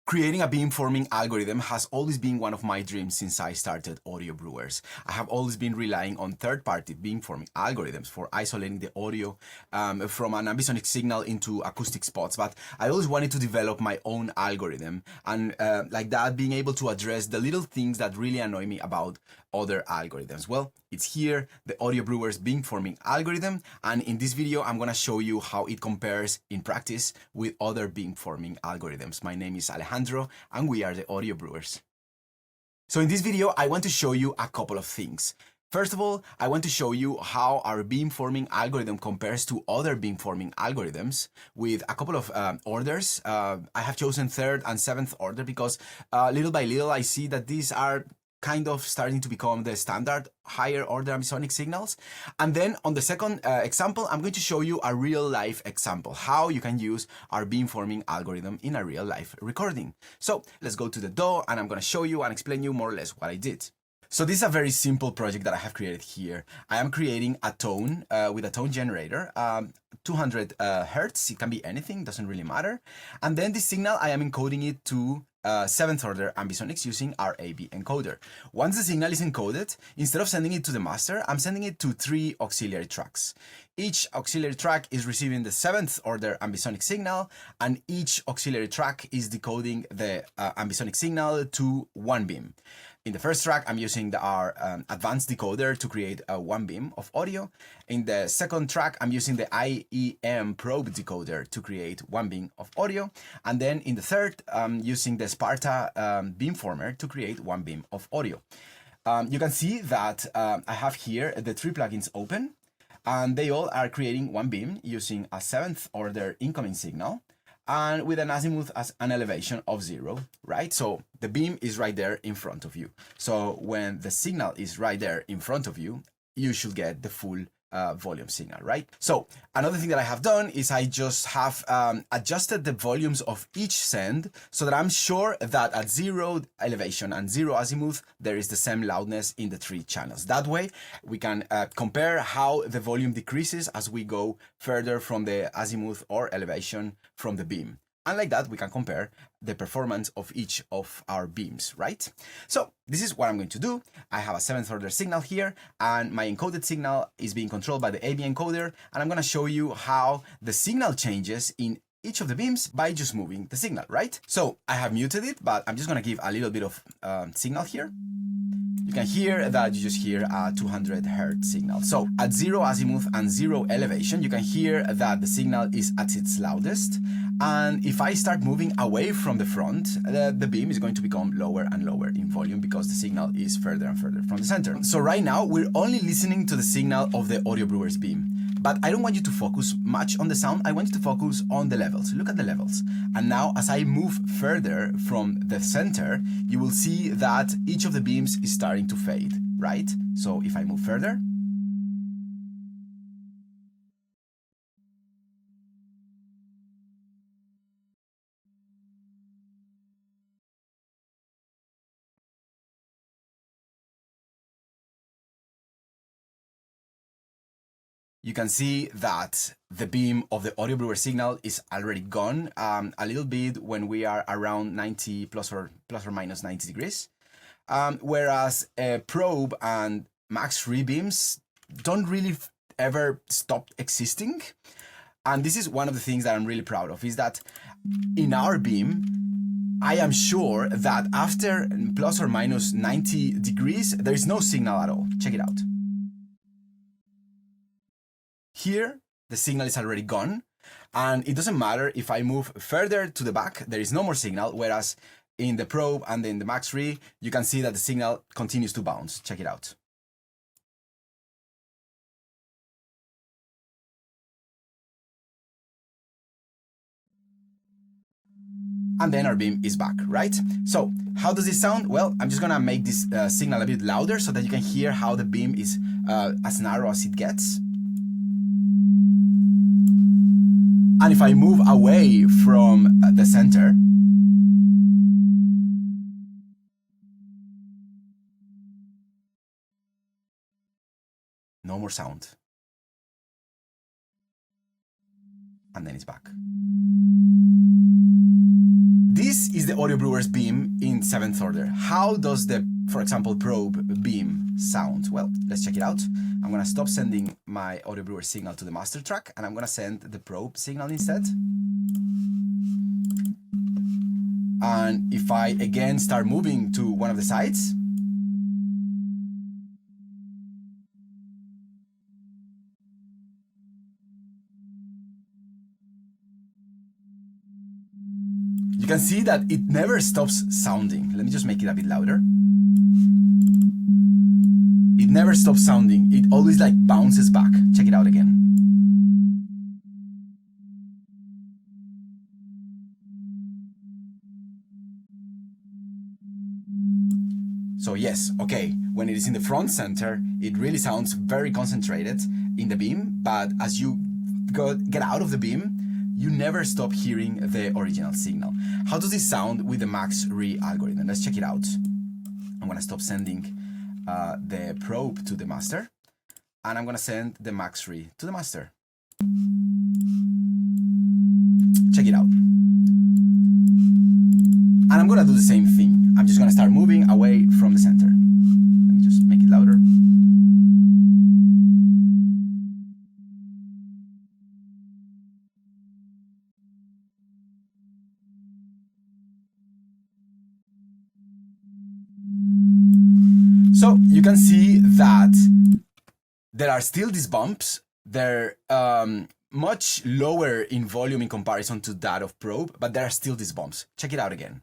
Creating a beamforming algorithm has always been one of my dreams since I started Audio Brewers. I have always been relying on third-party beamforming algorithms for isolating the audio from an ambisonic signal into acoustic spots, but I always wanted to develop my own algorithm and like that being able to address the little things that really annoy me about other algorithms. Well, it's here, the Audio Brewers Beamforming Algorithm, and in this video I'm going to show you how it compares in practice with other beamforming algorithms. My name is Alejandro and we are the Audio Brewers. So in this video I want to show you a couple of things. First of all, I want to show you how our beamforming algorithm compares to other beamforming algorithms with a couple of orders. I have chosen third and seventh order because little by little I see that these are kind of starting to become the standard higher order ambisonic signals. And then on the second example, I'm going to show you a real life example, how you can use our beamforming algorithm in a real life recording. So let's go to the DAW and I'm going to show you and explain you more or less what I did. So this is a very simple project that I have created here. I am creating a tone with a tone generator, 200 hertz, it can be anything, doesn't really matter. And then this signal, I am encoding it to seventh order ambisonics using our AB encoder. Once the signal is encoded, instead of sending it to the master, I'm sending it to 3 auxiliary tracks. Each auxiliary track is receiving the seventh order ambisonic signal, and each auxiliary track is decoding the ambisonic signal to one beam. In the first track, I'm using our advanced decoder to create a one beam of audio. In the second track, I'm using the IEM probe decoder to create one beam of audio. And then in the third, I'm using the Sparta Beamformer to create one beam of audio. You can see that I have here the 3 plugins open, and they all are creating one beam using a seventh order incoming signal, and with an azimuth as an elevation of 0, right? So the beam is right there in front of you. So when the signal is right there in front of you, you should get the full volume signal, right? So another thing that I have done is I just have adjusted the volumes of each send so that I'm sure that at 0 elevation and 0 azimuth, there is the same loudness in the 3 channels. That way we can compare how the volume decreases as we go further from the azimuth or elevation from the beam. And like that, we can compare the performance of each of our beams, right? So this is what I'm going to do. I have a seventh order signal here, and my encoded signal is being controlled by the AB encoder, and I'm going to show you how the signal changes in each of the beams by just moving the signal, right? So I have muted it, but I'm just going to give a little bit of signal here. You can hear that you just hear a 200 hertz signal. So at 0 azimuth and 0 elevation, you can hear that the signal is at its loudest. And if I start moving away from the front, the beam is going to become lower and lower in volume because the signal is further and further from the center. So right now, we're only listening to the signal of the Audio Brewers beam. But I don't want you to focus much on the sound, I want you to focus on the levels. Look at the levels. And now as I move further from the center, you will see that each of the beams is starting to fade, right? So if I move further, you can see that the beam of the Audio Brewer signal is already gone a little bit when we are around 90 plus or minus 90 degrees. Whereas probe and MaxRe beams don't really ever stop existing. And this is one of the things that I'm really proud of, is that in our beam, I am sure that after plus or minus 90 degrees, there is no signal at all. Check it out. Here, the signal is already gone, and it doesn't matter if I move further to the back, there is no more signal, whereas in the probe and in the MaxRe, you can see that the signal continues to bounce. Check it out. And then our beam is back, right? So how does this sound? Well, I'm just gonna make this signal a bit louder so that you can hear how the beam is as narrow as it gets. And if I move away from the center, no more sound. And then it's back. this is the Audio Brewers beam in 7th order. How does the, for example, probe beam sound? Well, let's check it out. I'm gonna stop sending my Audio Brewers signal to the master track, and I'm gonna send the probe signal instead. And if I again start moving to one of the sides, you can see that it never stops sounding. Let me just make it a bit louder. It never stops sounding. It always like bounces back. Check it out again. So yes, okay, when it is in the front center, it really sounds very concentrated in the beam, but as you get out of the beam, you never stop hearing the original signal. How does this sound with the MaxRe algorithm? Let's check it out. I'm gonna stop sending the probe to the master, and I'm gonna send the MaxRe to the master. Check it out. And I'm gonna do the same thing. I'm just gonna start moving away from the center. Let me just make it louder. So you can see that there are still these bumps. They're much lower in volume in comparison to that of probe, but there are still these bumps. Check it out again.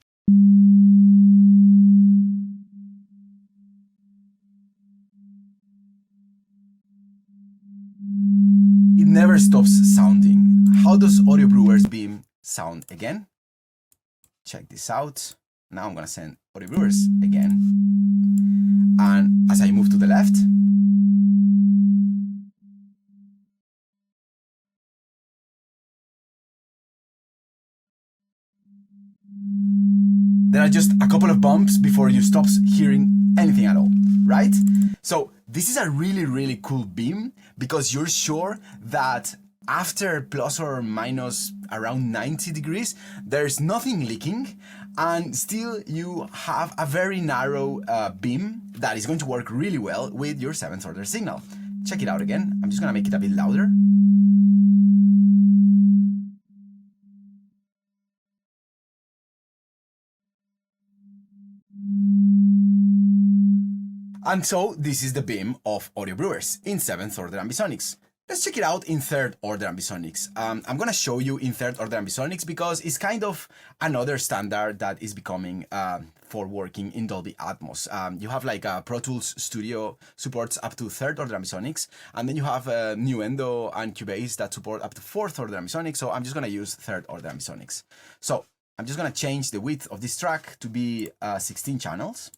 It never stops sounding. How does Audio Brewers beam sound again? Check this out. Now I'm gonna send Audio Brewers again. And as I move to the left, there are just a couple of bumps before you stop hearing anything at all, right? So this is a really, really cool beam because you're sure that after plus or minus around 90 degrees, there's nothing leaking, and still you have a very narrow beam that is going to work really well with your 7th order signal. Check it out again. I'm just gonna make it a bit louder. And so this is the beam of Audio Brewers in 7th order Ambisonics. Let's check it out in 3rd order Ambisonics. I'm gonna show you in 3rd order Ambisonics because it's kind of another standard that is becoming for working in Dolby Atmos. You have like Pro Tools Studio supports up to 3rd order Ambisonics, and then you have Nuendo and Cubase that support up to 4th order Ambisonics, so I'm just gonna use 3rd order Ambisonics. So I'm just gonna change the width of this track to be 16 channels.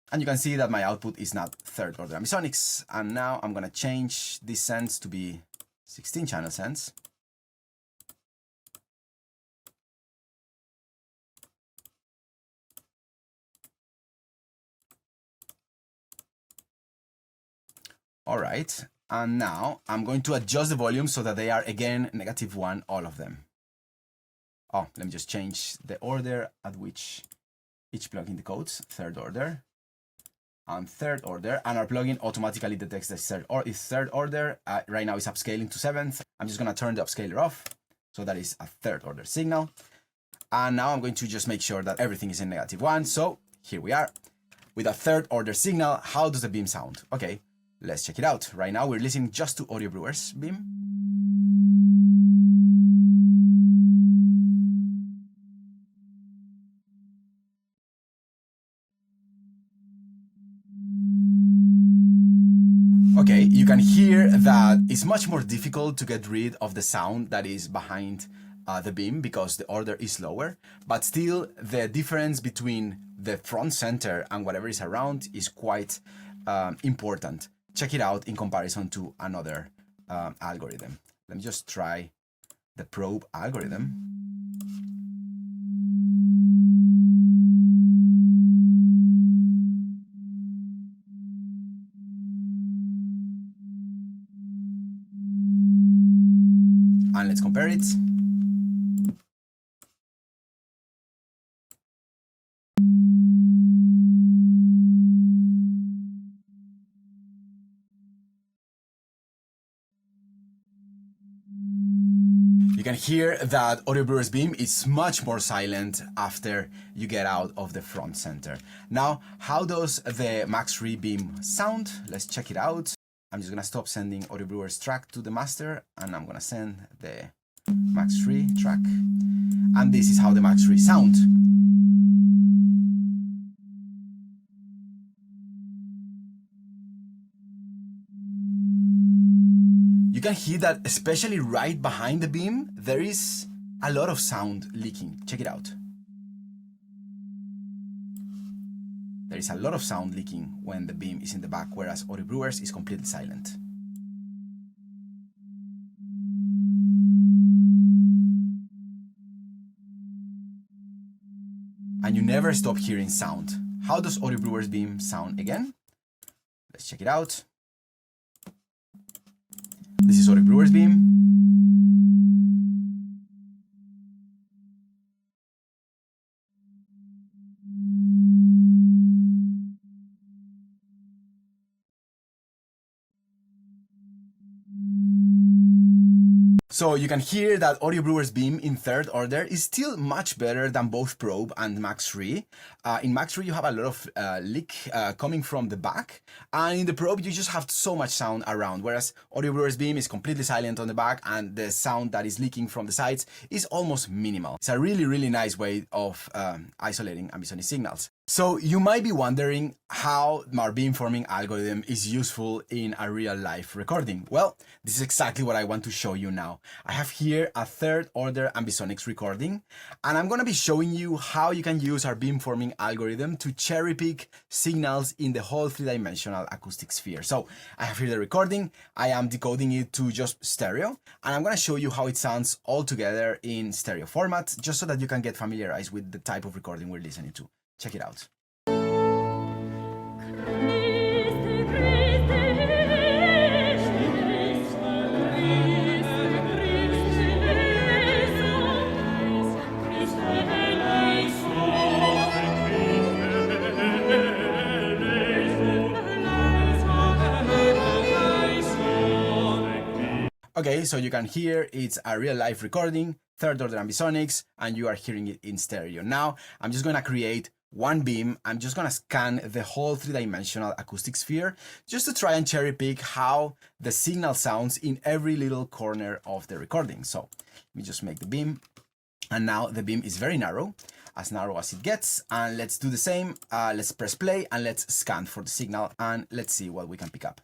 And you can see that my output is not 3rd order Ambisonics. And now I'm gonna change this sense to be 16 channel sense. All right, and now I'm going to adjust the volume so that they are again -1, all of them. Oh, let me just change the order at which each plugin decodes. 3rd order. And 3rd order, and our plugin automatically detects that is 3rd order. Right now it's upscaling to 7th. I'm just gonna turn the upscaler off, so that is a 3rd order signal. And now I'm going to just make sure that everything is in -1. So here we are with a 3rd order signal. How does the beam sound? Okay, let's check it out. Right now we're listening just to Audio Brewers beam. Okay, you can hear that it's much more difficult to get rid of the sound that is behind the beam because the order is lower, but still the difference between the front center and whatever is around is quite important. Check it out in comparison to another algorithm. Let me just try the probe algorithm. And let's compare it. can hear that Audio Brewers Beam is much more silent after you get out of the front center. Now, how does the MaxRe Beam sound? Let's check it out. I'm just gonna stop sending Audio Brewers track to the master, and I'm gonna send the MaxRe track. And this is how the MaxRe sound. You can hear that, especially right behind the beam, there is a lot of sound leaking. Check it out. There is a lot of sound leaking when the beam is in the back, whereas Audio Brewers is completely silent. And you never stop hearing sound. How does Audio Brewers Beam sound again? Let's check it out. This is Audio Brewers Beam. So you can hear that Audio Brewers Beam in third order is still much better than both Probe and MaxRe. In MaxRe you have a lot of leak coming from the back, and in the Probe you just have so much sound around, whereas Audio Brewers Beam is completely silent on the back and the sound that is leaking from the sides is almost minimal. It's a really nice way of isolating Ambisonics signals. So you might be wondering how our beamforming algorithm is useful in a real-life recording. Well, this is exactly what I want to show you now. I have here a third-order Ambisonics recording, and I'm going to be showing you how you can use our beamforming algorithm to cherry-pick signals in the whole three-dimensional acoustic sphere. So I have here the recording. I am decoding it to just stereo, and I'm going to show you how it sounds all together in stereo format, just so that you can get familiarized with the type of recording we're listening to. Check it out. Okay, so you can hear it's a real-life recording, third-order Ambisonics, and you are hearing it in stereo. Now, I'm just gonna create one beam. I'm just gonna scan the whole three-dimensional acoustic sphere just to try and cherry-pick how the signal sounds in every little corner of the recording. So let me just make the beam, and now the beam is very narrow as it gets, and let's do the same. Let's press play and let's scan for the signal, and let's see what we can pick up.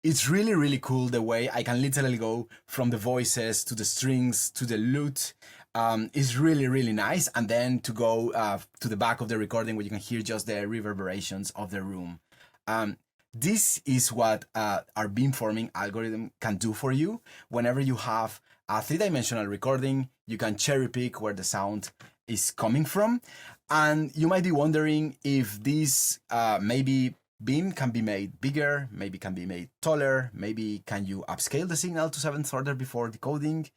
It's really cool the way I can literally go from the voices to the strings to the lute. It's really nice. And then to go to the back of the recording where you can hear just the reverberations of the room. This is what our beamforming algorithm can do for you. Whenever you have a three-dimensional recording, you can cherry pick where the sound is coming from. And you might be wondering if this maybe beam can be made bigger, maybe can be made taller, maybe can you upscale the signal to 7th order before decoding,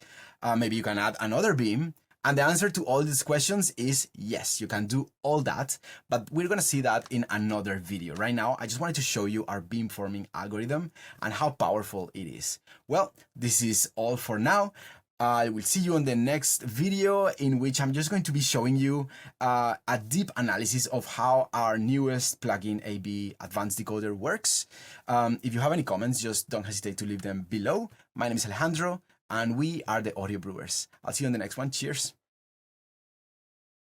maybe you can add another beam. And the answer to all these questions is yes, you can do all that, but we're gonna see that in another video. Right now, I just wanted to show you our beamforming algorithm and how powerful it is. Well, this is all for now. I will see you on the next video, in which I'm just going to be showing you a deep analysis of how our newest plugin AB Advanced Decoder works. If you have any comments, just don't hesitate to leave them below. My name is Alejandro, and we are the Audio Brewers. I'll see you on the next one. Cheers.